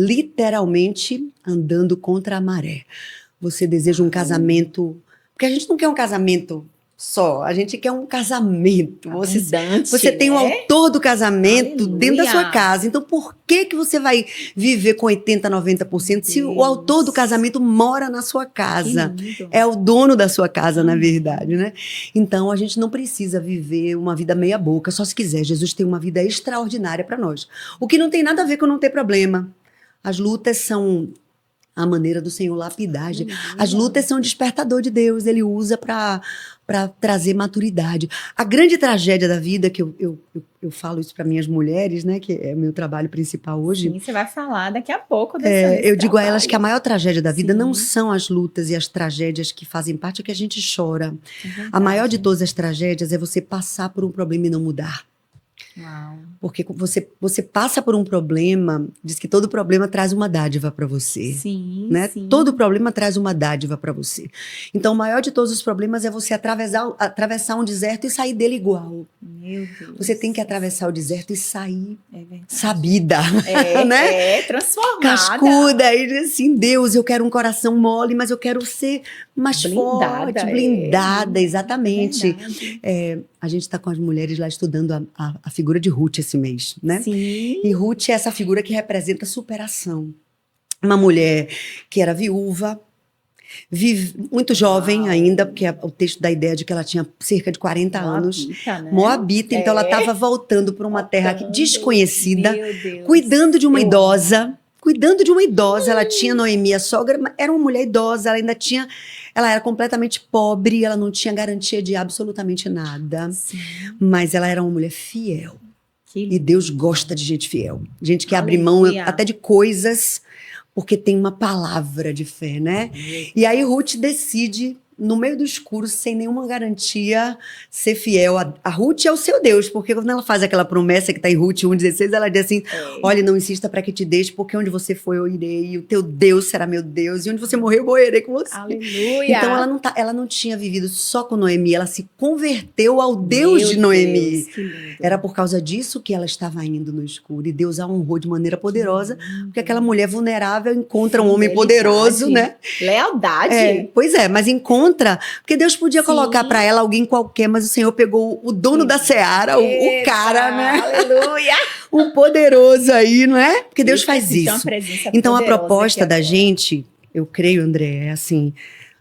literalmente andando contra a maré. Você deseja um casamento, porque a gente não quer um casamento só, a gente quer um casamento. Você tem o autor do casamento dentro da sua casa. Então, por que você vai viver com 80%, 90% se o autor do casamento mora na sua casa? É o dono da sua casa, na verdade, né? Então, a gente não precisa viver uma vida meia boca, só se quiser. Jesus tem uma vida extraordinária para nós. O que não tem nada a ver com não ter problema. As lutas são a maneira do Senhor lapidar. As lutas são despertador de Deus. Ele usa para trazer maturidade. A grande tragédia da vida, que eu falo isso para minhas mulheres, né, que é meu trabalho principal hoje. Sim, você vai falar daqui a pouco eu digo a elas que a maior tragédia da vida não são as lutas e as tragédias que fazem parte, é que a gente chora. A maior de todas as tragédias é você passar por um problema e não mudar. Uau. Porque você passa por um problema, diz que todo problema traz uma dádiva para você. Sim, né? sim. Todo problema traz uma dádiva para você. Então, o maior de todos os problemas é você atravessar um deserto e sair dele igual. Meu Deus. Você tem que atravessar o deserto e sair sabida. né? Transformada. Cascuda. E assim, Deus, eu quero um coração mole, mas eu quero ser mais forte, blindada, exatamente. A gente está com as mulheres lá estudando a figura de Ruth esse mês, né? Sim. E Ruth é essa figura que representa superação. Uma mulher que era viúva, muito jovem ainda, porque o texto dá a ideia de que ela tinha cerca de 40 anos. Né? Moabita, então ela estava voltando para uma terra desconhecida, cuidando de uma idosa. Ela tinha Noemi, a sogra, era uma mulher idosa, ela era completamente pobre, ela não tinha garantia de absolutamente nada. Sim. Mas ela era uma mulher fiel. E Deus gosta de gente fiel. Gente que abre mão até de coisas, porque tem uma palavra de fé, né? E aí Ruth decide, no meio do escuro, sem nenhuma garantia, ser fiel. A Ruth é o seu Deus, porque quando ela faz aquela promessa que está em Ruth 1,16, ela diz assim, olha, não insista para que te deixe, porque onde você foi eu irei, e o teu Deus será meu Deus, e onde você morrer eu morrerei com você. Aleluia! Então ela não tinha vivido só com Noemi, ela se converteu ao Deus de Noemi. Era por causa disso que ela estava indo no escuro, e Deus a honrou de maneira poderosa, porque aquela mulher vulnerável encontra um homem poderoso, né? Lealdade. Pois é, mas encontra, porque Deus podia colocar para ela alguém qualquer, mas o Senhor pegou o dono da seara, o cara, né? Aleluia! Um poderoso aí, não é? Porque Deus faz isso. Então a proposta da gente, eu creio, André, é assim,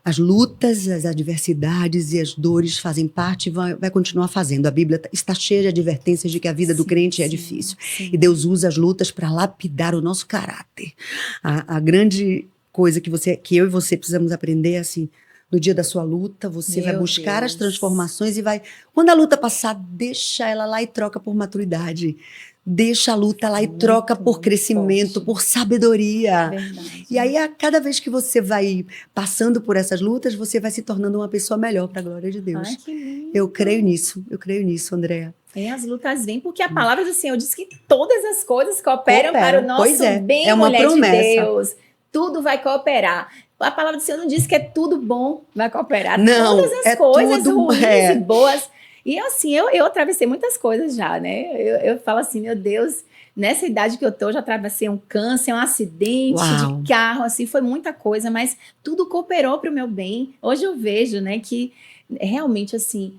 as lutas, as adversidades e as dores fazem parte e vai continuar fazendo. A Bíblia está cheia de advertências de que a vida do crente é difícil. E Deus usa as lutas para lapidar o nosso caráter. A grande coisa que eu e você precisamos aprender é assim, no dia da sua luta, você vai buscar as transformações e vai... Quando a luta passar, deixa ela lá e troca por maturidade. Deixa a luta lá e troca por crescimento, por sabedoria. Verdade. E aí, a cada vez que você vai passando por essas lutas, você vai se tornando uma pessoa melhor para a glória de Deus. Ai, que lindo. Eu creio nisso, Andréa. As lutas vêm, porque a palavra do Senhor diz que todas as coisas cooperam para o nosso bem, é uma promessa. De Deus. Tudo vai cooperar. A palavra do Senhor não diz que é tudo bom, vai cooperar. Não, todas as coisas ruins e boas. E assim, eu atravessei muitas coisas já, né? Eu falo assim, meu Deus, nessa idade que eu tô, eu já atravessei um câncer, um acidente de carro, assim, foi muita coisa, mas tudo cooperou para o meu bem. Hoje eu vejo, né, que realmente, assim,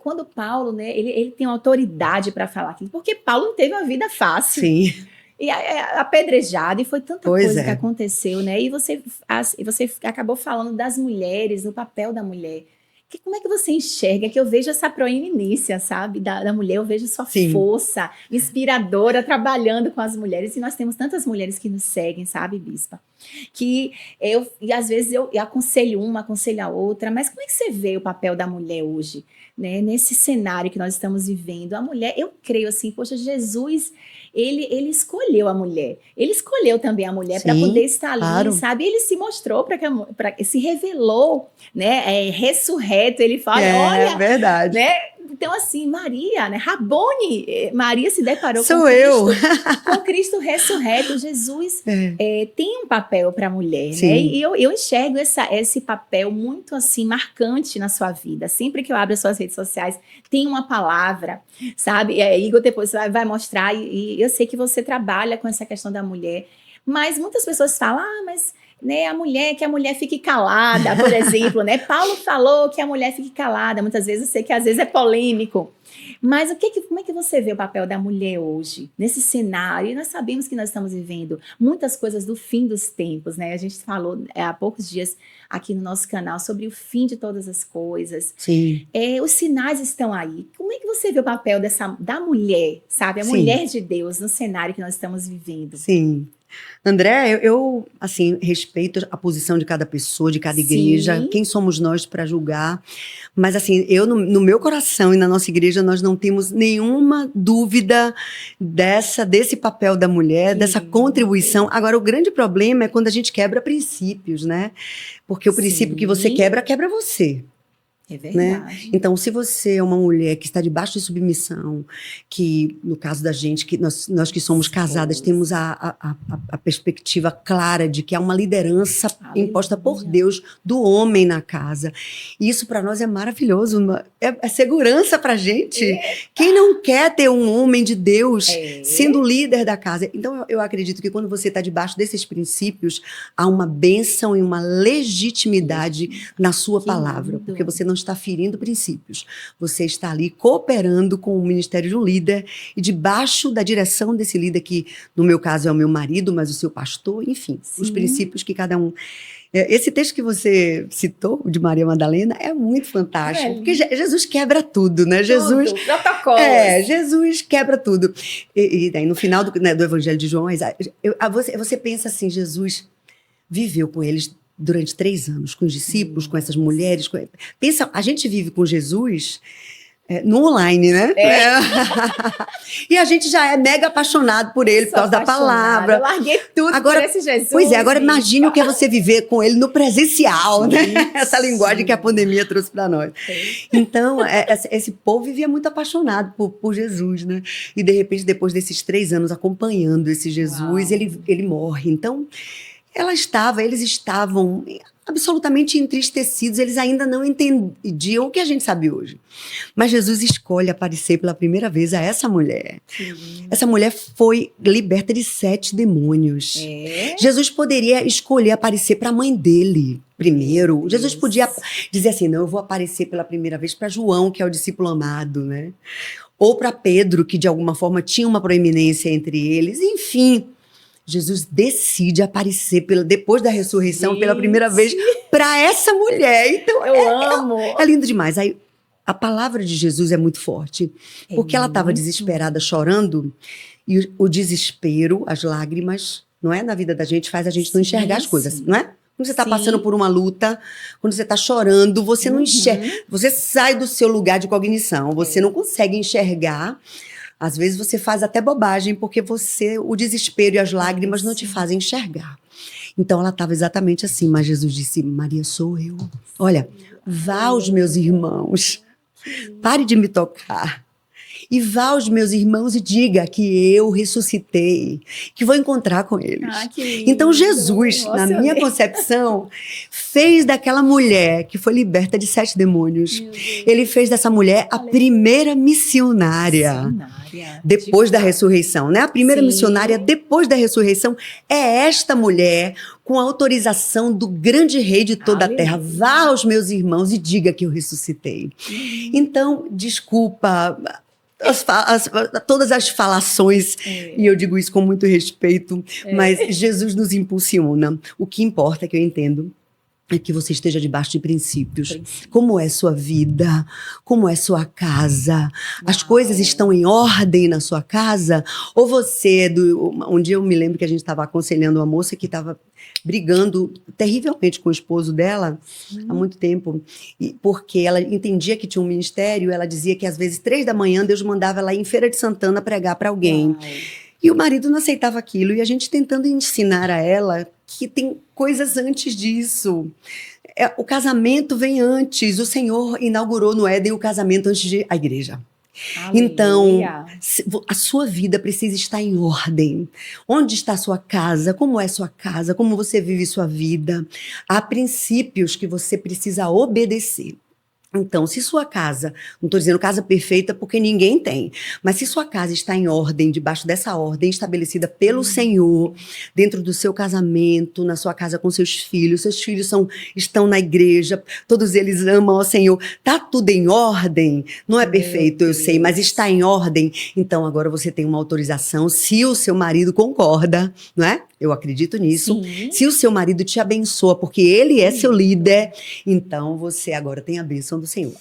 quando Paulo, né, ele tem autoridade para falar aquilo, porque Paulo não teve uma vida fácil. Sim. E apedrejado, e foi tanta coisa que aconteceu, né? E você acabou falando das mulheres, no papel da mulher. Como é que você enxerga? Que eu vejo essa proeminência, sabe? Da mulher, eu vejo sua força inspiradora trabalhando com as mulheres. E nós temos tantas mulheres que nos seguem, sabe, Bispa? E às vezes eu aconselho uma, aconselho a outra. Mas como é que você vê o papel da mulher hoje? Né? Nesse cenário que nós estamos vivendo. A mulher, eu creio assim, poxa, Jesus... Ele escolheu a mulher. Ele escolheu também a mulher para poder estar ali, sabe? Ele se mostrou se revelou, né? Ressurreto. Ele fala, olha... É verdade. Né? Então, assim, Maria, né? Rabone, Maria se deparou com Cristo ressurreto. Jesus tem um papel para a mulher, né? E eu enxergo esse papel muito, assim, marcante na sua vida. Sempre que eu abro as suas redes sociais, tem uma palavra, sabe? Igor depois vai mostrar, e eu sei que você trabalha com essa questão da mulher, Mas muitas pessoas falam, mas né, que a mulher fique calada, por exemplo, né? Paulo falou que a mulher fique calada. Muitas vezes eu sei que às vezes é polêmico. Mas como é que você vê o papel da mulher hoje, nesse cenário? E nós sabemos que nós estamos vivendo muitas coisas do fim dos tempos, né? A gente falou há poucos dias aqui no nosso canal sobre o fim de todas as coisas. Sim. Os sinais estão aí. Como é que você vê o papel da mulher, sabe? A mulher de Deus no cenário que nós estamos vivendo. Sim. André, eu assim, respeito a posição de cada pessoa, de cada igreja. Quem somos nós para julgar? Mas assim, eu no meu coração e na nossa igreja, nós não temos nenhuma dúvida desse papel da mulher, dessa contribuição. Agora, o grande problema é quando a gente quebra princípios, né? Porque o princípio que você quebra você. É verdade. Né? Então, se você é uma mulher que está debaixo de submissão, que no caso da gente, que nós que somos casadas, temos a perspectiva clara de que há uma liderança imposta por Deus do homem na casa. E isso para nós é maravilhoso, é segurança para a gente. Quem não quer ter um homem de Deus sendo líder da casa? Então, eu acredito que quando você está debaixo desses princípios, há uma bênção e uma legitimidade na sua palavra, porque você não está ferindo princípios. Você está ali cooperando com o ministério de um líder e debaixo da direção desse líder, que no meu caso é o meu marido, mas o seu pastor, enfim, os princípios que cada um... Esse texto que você citou, de Maria Madalena, é muito fantástico, porque Jesus quebra tudo, né? Jesus quebra tudo. E daí, no final do Evangelho de João, você pensa assim, Jesus viveu com eles durante 3 anos, com os discípulos, com essas mulheres. Pensa, a gente vive com Jesus no online, né? E a gente já é mega apaixonado por ele, por causa da palavra. Eu larguei tudo por esse Jesus. Pois é, agora imagine o que é você viver com ele no presencial, né? Essa linguagem que a pandemia trouxe para nós. Então, esse povo vivia muito apaixonado por Jesus, né? E de repente, depois desses 3 anos acompanhando esse Jesus, ele morre. Então, eles estavam absolutamente entristecidos, eles ainda não entendiam o que a gente sabe hoje. Mas Jesus escolhe aparecer pela primeira vez a essa mulher. Essa mulher foi liberta de 7 demônios. Jesus poderia escolher aparecer para a mãe dele primeiro. Jesus podia dizer assim, não, eu vou aparecer pela primeira vez para João, que é o discípulo amado, né? Ou para Pedro, que de alguma forma tinha uma proeminência entre eles, enfim. Jesus decide aparecer depois da ressurreição pela primeira vez para essa mulher. Então, eu amo. É lindo demais. Aí, a palavra de Jesus é muito forte, porque ela estava desesperada, chorando, e o desespero, as lágrimas, não é? Na vida da gente, faz a gente não enxergar as coisas, não é? Quando você está passando por uma luta, quando você está chorando, você não enxerga. Você sai do seu lugar de cognição, você não consegue enxergar. Às vezes você faz até bobagem, porque o desespero e as lágrimas não te fazem enxergar. Então ela estava exatamente assim, mas Jesus disse, Maria, sou eu. Olha, vá aos meus irmãos, pare de me tocar. E vá aos meus irmãos e diga que eu ressuscitei, que vou encontrar com eles. Então Jesus, na minha concepção, fez daquela mulher que foi liberta de 7 demônios, ele fez dessa mulher a primeira missionária. Depois da ressurreição, né? A primeira missionária depois da ressurreição é esta mulher com a autorização do grande rei de toda a terra. Vá aos meus irmãos e diga que eu ressuscitei. Então, desculpa... todas as falações, e eu digo isso com muito respeito, mas Jesus nos impulsiona. O que importa, que eu entendo, é que você esteja debaixo de princípios. Como é sua vida? Como é sua casa? As coisas estão em ordem na sua casa? Ou você... Um dia eu me lembro que a gente estava aconselhando uma moça que estava brigando terrivelmente com o esposo dela há muito tempo, porque ela entendia que tinha um ministério. Ela dizia que às vezes 3 da manhã Deus mandava ela ir em Feira de Santana pregar para alguém. E o marido não aceitava aquilo, e a gente tentando ensinar a ela que tem coisas antes disso. O casamento vem antes. O Senhor inaugurou no Éden o casamento antes da igreja. Aleluia. Então, a sua vida precisa estar em ordem. Onde está a sua casa? Como é sua casa? Como você vive sua vida? Há princípios que você precisa obedecer. Então, se sua casa, não estou dizendo casa perfeita porque ninguém tem, mas se sua casa está em ordem, debaixo dessa ordem estabelecida pelo Senhor, dentro do seu casamento, na sua casa com seus filhos estão na igreja, todos eles amam ao Senhor, tá tudo em ordem, não é perfeito, eu sei, mas está em ordem, então agora você tem uma autorização, se o seu marido concorda, não é? Eu acredito nisso. Sim. Se o seu marido te abençoa, porque ele é seu líder, então você agora tem a bênção do Senhor.